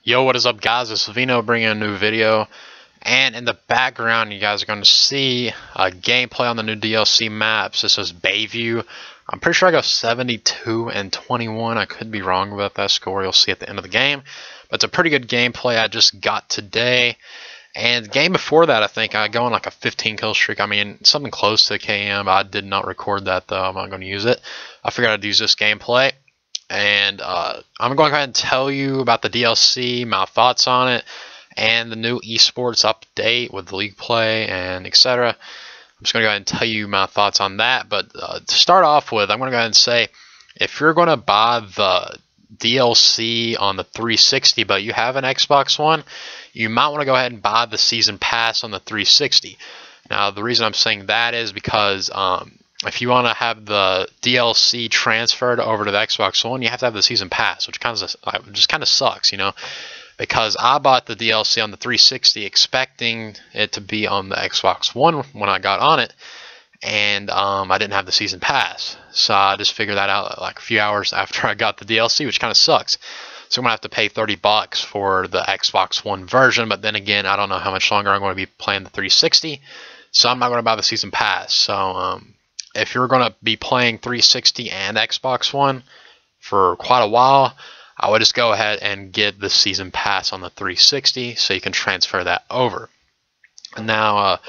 Yo, what is up, guys? This is Vino bringing a new video, and in the background you guys are going to see a gameplay on the new DLC maps. This is Bayview. I'm pretty sure I go 72 and 21. I could be wrong about that score. You'll see at the end of the game, but it's a pretty good gameplay I just got today. And the game before that, I think I go on like a 15 kill streak. I mean, something close to KM. I did not record that though. I'm not going to use it. I figured I'd use this gameplay. And I'm going to go ahead and tell you about the DLC, my thoughts on it, and the new esports update with league play and etc. I'm just going to go ahead and tell you my thoughts on that. But to start off with, I'm going to go ahead and say, if you're going to buy the DLC on the 360 but you have an Xbox One, you might want to go ahead and buy the season pass on the 360. Now, the reason I'm saying that is because if you want to have the DLC transferred over to the Xbox One, you have to have the season pass, which just kind of sucks, you know, because I bought the DLC on the 360 expecting it to be on the Xbox One when I got on it, and I didn't have the season pass, so I just figured that out like a few hours after I got the DLC, which kind of sucks. So I'm gonna have to pay $30 for the Xbox One version, but then again, I don't know how much longer I'm going to be playing the 360, so I'm not going to buy the season pass. So if you're going to be playing 360 and Xbox One for quite a while, I would just go ahead and get the season pass on the 360 so you can transfer that over. Now,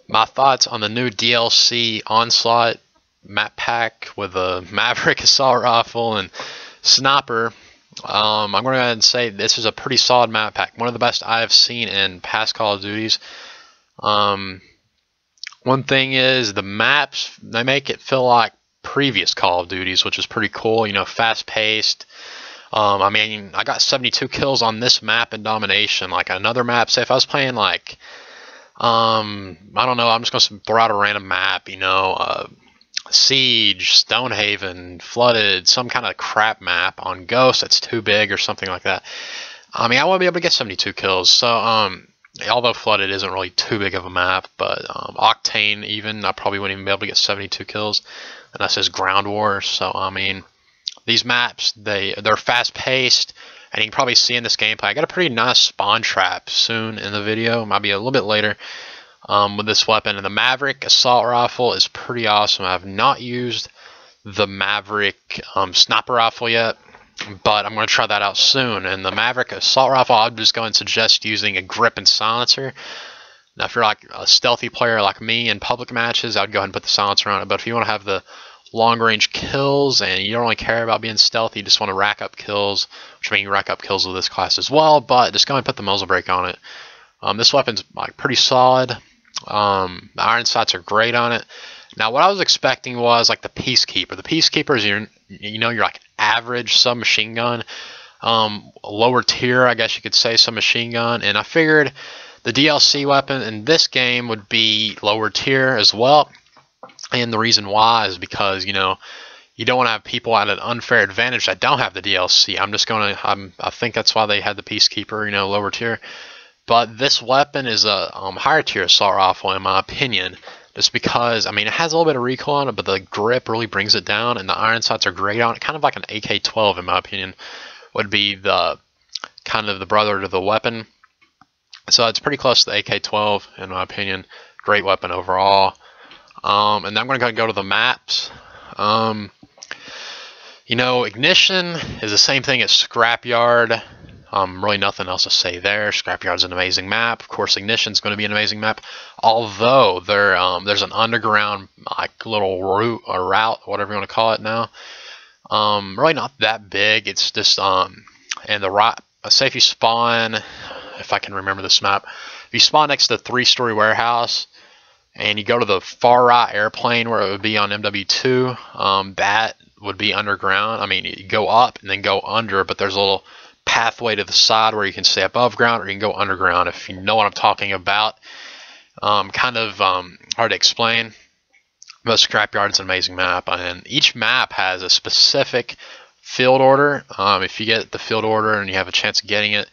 my thoughts on the new DLC Onslaught map pack with a Maverick assault rifle and sniper. I'm going to go ahead and say this is a pretty solid map pack, one of the best I have seen in past Call of Duties. One thing is the maps, they make it feel like previous Call of Duties, which is pretty cool, you know, fast paced. I mean, I got 72 kills on this map in Domination. Like another map, say if I was playing like, I don't know, I'm just going to throw out a random map, you know, Siege, Stonehaven, Flooded, some kind of crap map on Ghost that's too big or something like that. I mean, I won't be able to get 72 kills, so, although Flooded isn't really too big of a map, but Octane even, I probably wouldn't even be able to get 72 kills, and that says Ground War. So I mean, these maps, they're fast paced, and you can probably see in this gameplay, I got a pretty nice spawn trap soon in the video, might be a little bit later, with this weapon. And the Maverick assault rifle is pretty awesome. I have not used the Maverick sniper rifle yet, but I'm going to try that out soon. And the Maverick assault rifle, I'd just go and suggest using a grip and silencer. Now, if you're like a stealthy player like me in public matches, I'd go ahead and put the silencer on it. But if you want to have the long range kills and you don't really care about being stealthy, you just want to rack up kills, which means you rack up kills with this class as well, but just go ahead and put the muzzle brake on it. This weapon's like pretty solid. The iron sights are great on it. Now, what I was expecting was like the Peacekeeper. The Peacekeeper is you're like average submachine gun, lower tier, I guess you could say, submachine gun. And I figured the DLC weapon in this game would be lower tier as well. And the reason why is because, you know, you don't want to have people at an unfair advantage that don't have the DLC. I think that's why they had the Peacekeeper, you know, lower tier. But this weapon is a higher tier assault rifle, in my opinion. Just because, I mean, it has a little bit of recoil on it, but the grip really brings it down, and the iron sights are great on it. Kind of like an AK-12, in my opinion, would be the kind of the brother to the weapon. So it's pretty close to the AK-12, in my opinion. Great weapon overall. And then I'm going to go to the maps. You know, Ignition is the same thing as Scrapyard. Really nothing else to say there. Scrapyard's an amazing map. Of course, Ignition's going to be an amazing map. Although there's an underground like little route or route, whatever you want to call it now. Really not that big. It's just and say if you spawn, if I can remember this map, if you spawn next to the 3-story warehouse and you go to the far right airplane where it would be on MW2, that would be underground. I mean, you go up and then go under, but there's a little pathway to the side where you can stay above ground or you can go underground, if you know what I'm talking about. Kind of hard to explain, but Scrapyard is an amazing map, and each map has a specific field order. If you get the field order and you have a chance of getting it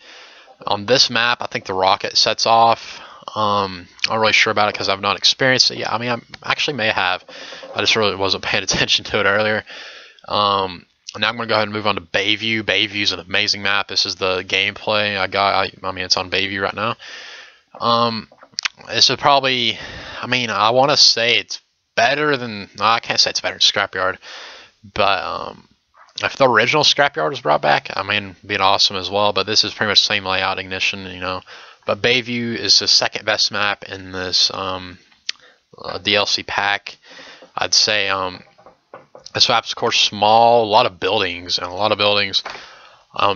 on this map, I think the rocket sets off. I'm not really sure about it because I've not experienced it yet. I mean, I actually may have, I just really wasn't paying attention to it earlier. Now I'm going to go ahead and move on to Bayview. Bayview is an amazing map. This is the gameplay I got. I mean, it's on Bayview right now. This is probably, I mean, I want to say it's better than, no, I can't say it's better than Scrapyard, but if the original Scrapyard was brought back, I mean, it'd be awesome as well. But this is pretty much the same layout, Ignition, you know. But Bayview is the second best map in this DLC pack. I'd say this map's, of course, small, a lot of buildings, and a lot of buildings.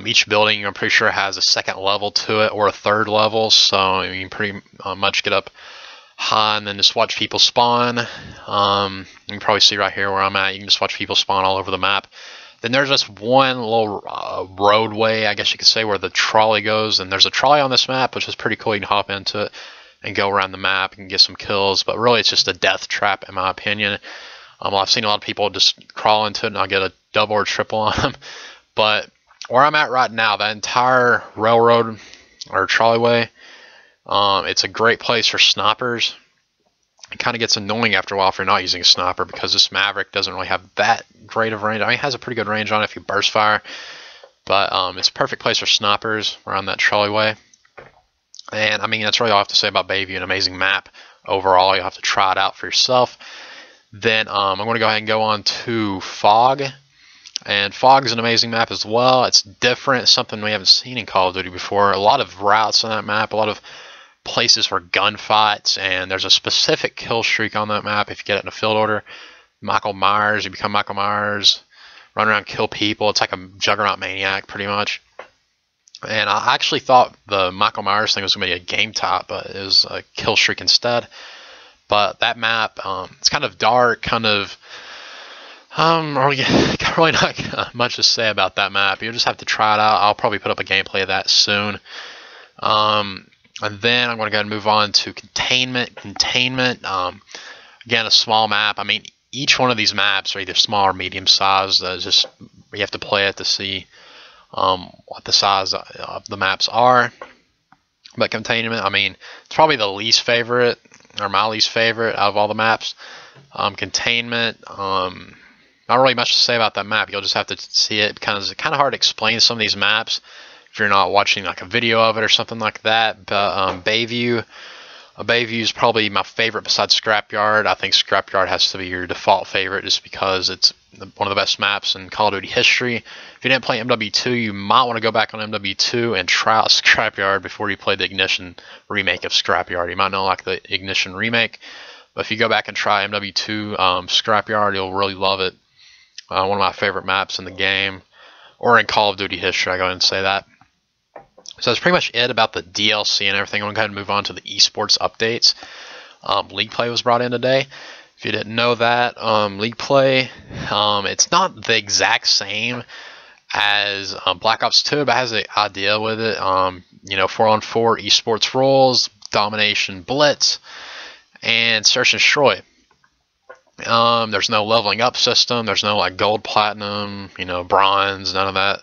Each building, I'm pretty sure, has a second level to it or a third level, so you can pretty much get up high and then just watch people spawn. You can probably see right here where I'm at. You can just watch people spawn all over the map. Then there's just one little roadway, I guess you could say, where the trolley goes, and there's a trolley on this map, which is pretty cool. You can hop into it and go around the map and get some kills, but really it's just a death trap, in my opinion. I've seen a lot of people just crawl into it and I'll get a double or triple on them, but where I'm at right now, that entire railroad or trolleyway, it's a great place for snipers. It kind of gets annoying after a while if you're not using a sniper, because this Maverick doesn't really have that great of range. I mean, it has a pretty good range on it if you burst fire, but it's a perfect place for snipers around that trolleyway. And I mean, that's really all I have to say about Bayview. An amazing map overall. You'll have to try it out for yourself. Then I'm going to go ahead and go on to Fog. And Fog is an amazing map as well. It's different, something we haven't seen in Call of Duty before. A lot of routes on that map, a lot of places for gunfights, and there's a specific kill streak on that map if you get it in a field order. Michael Myers, you become Michael Myers, run around, kill people. It's like a Juggernaut Maniac, pretty much. And I actually thought the Michael Myers thing was going to be a game type, but it was a kill streak instead. But that map, it's kind of dark, kind of... really not much to say about that map. You'll just have to try it out. I'll probably put up a gameplay of that soon. And then I'm going to go ahead and move on to Containment. Containment, again, a small map. I mean, each one of these maps are either small or medium sized. Just you have to play it to see what the size of the maps are. But Containment, I mean, it's probably the least favorite, or my least favorite out of all the maps. Containment, not really much to say about that map. You'll just have to see it, because it's kind of hard to explain some of these maps if you're not watching like a video of it or something like that. But Bayview is probably my favorite besides Scrapyard. I think Scrapyard has to be your default favorite just because it's one of the best maps in Call of Duty history. If you didn't play MW2, you might want to go back on MW2 and try out Scrapyard before you play the Ignition remake of Scrapyard. You might not like the Ignition remake, but if you go back and try MW2 Scrapyard, you'll really love it. One of my favorite maps in the game, or in Call of Duty history, I go ahead and say that. So that's pretty much it about the DLC and everything. I'm going to go ahead and move on to the esports updates. League Play was brought in today. If you didn't know that, League Play, it's not the exact same as Black Ops 2, but has an idea with it. 4-on-4 esports roles, domination, blitz, and search and destroy. There's no leveling up system. There's no like gold, platinum, bronze, none of that,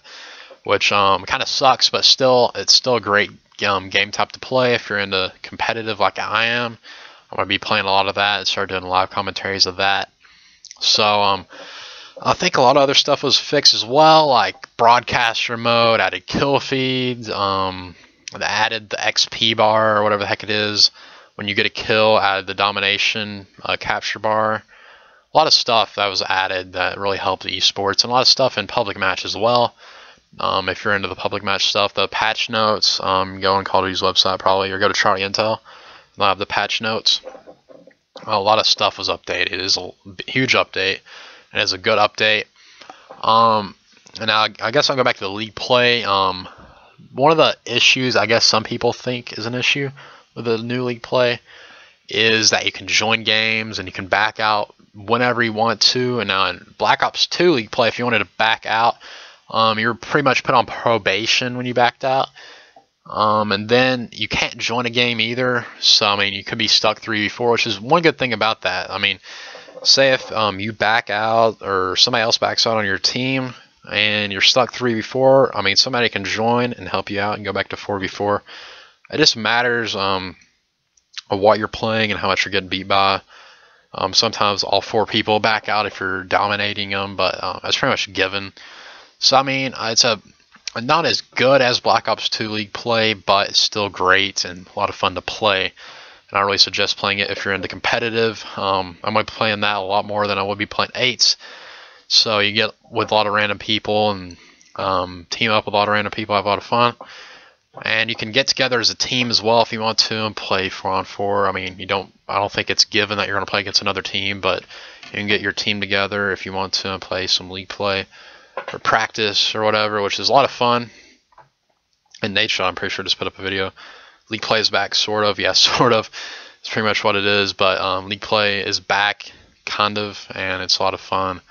which kind of sucks, but it's still a great game type to play if you're into competitive like I am. I'm going to be playing a lot of that and start doing live commentaries of that. So I think a lot of other stuff was fixed as well, like broadcaster mode, added kill feeds, added the XP bar or whatever the heck it is when you get a kill, added the domination capture bar. A lot of stuff that was added that really helped esports, and a lot of stuff in public match as well. If you're into the public match stuff, the patch notes, go on Call of Duty's website probably, or go to Charlie Intel. They'll have the patch notes. A lot of stuff was updated. It is a huge update, and it's a good update. And now I guess I'll go back to the League Play. One of the issues I guess some people think is an issue with the new League Play is that you can join games and you can back out whenever you want to. And now in Black Ops 2 League Play, if you wanted to back out, you were pretty much put on probation when you backed out. And then you can't join a game either. So, I mean, you could be stuck 3v4, which is one good thing about that. I mean, say if you back out or somebody else backs out on your team and you're stuck 3v4, I mean, somebody can join and help you out and go back to 4v4. It just matters of what you're playing and how much you're getting beat by. Sometimes all 4 people back out if you're dominating them, but that's pretty much given. So I mean, it's not as good as Black Ops 2 League play, but it's still great and a lot of fun to play. And I really suggest playing it if you're into competitive. I'm going to be playing that a lot more than I would be playing 8s. So you get with a lot of random people and team up with a lot of random people, have a lot of fun. And you can get together as a team as well if you want to and play 4-on-4. I mean, I don't think it's given that you're going to play against another team, but you can get your team together if you want to and play some league play or practice or whatever, which is a lot of fun. And Nate, I'm pretty sure, just put up a video. League play is back, sort of. Yeah, sort of. It's pretty much what it is, but league play is back, kind of, and it's a lot of fun.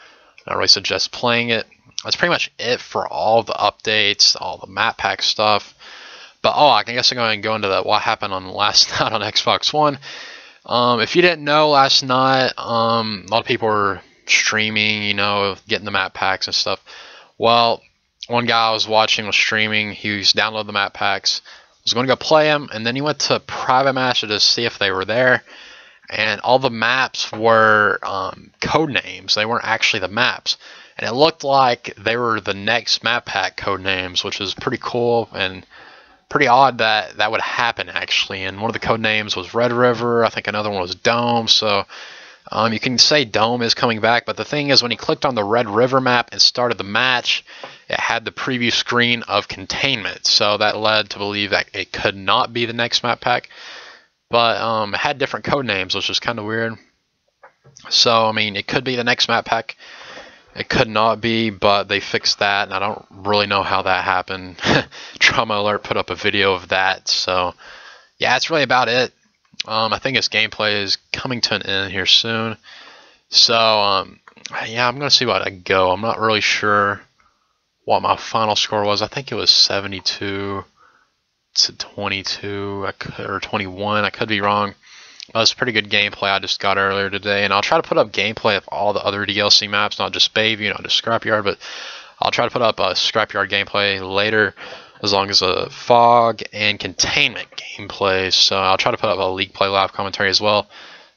I really suggest playing it. That's pretty much it for all the updates, all the map pack stuff. But I guess I'm going to go into what happened on last night on Xbox One. If you didn't know, last night a lot of people were streaming, you know, getting the map packs and stuff. Well, one guy I was watching was streaming. He was downloading the map packs, was going to go play them, and then he went to private match to see if they were there. And all the maps were code names. They weren't actually the maps. And it looked like they were the next map pack code names, which is pretty cool and pretty odd that that would happen, actually. And one of the code names was Red River. I think another one was Dome. So you can say Dome is coming back. But the thing is, when he clicked on the Red River map and started the match, it had the preview screen of Containment. So that led to believe that it could not be the next map pack. But it had different code names, which is kind of weird. So, I mean, it could be the next map pack. It could not be, but they fixed that, and I don't really know how that happened. Trauma Alert put up a video of that. So, yeah, that's really about it. I think this gameplay is coming to an end here soon. So, yeah, I'm going to see what I go. I'm not really sure what my final score was. I think it was 72 to 22 or 21. I could be wrong. That was pretty good gameplay I just got earlier today, and I'll try to put up gameplay of all the other DLC maps, not just Bayview, not just Scrapyard, but I'll try to put up a Scrapyard gameplay later, as long as a Fog and Containment gameplay. So I'll try to put up a League Play live commentary as well,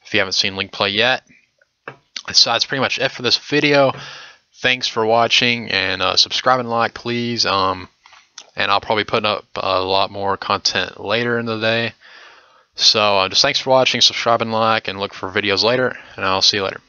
if you haven't seen League Play yet. So that's pretty much it for this video. Thanks for watching, and subscribe and like, please. And I'll probably put up a lot more content later in the day. So just thanks for watching, subscribe and like, and look for videos later, and I'll see you later.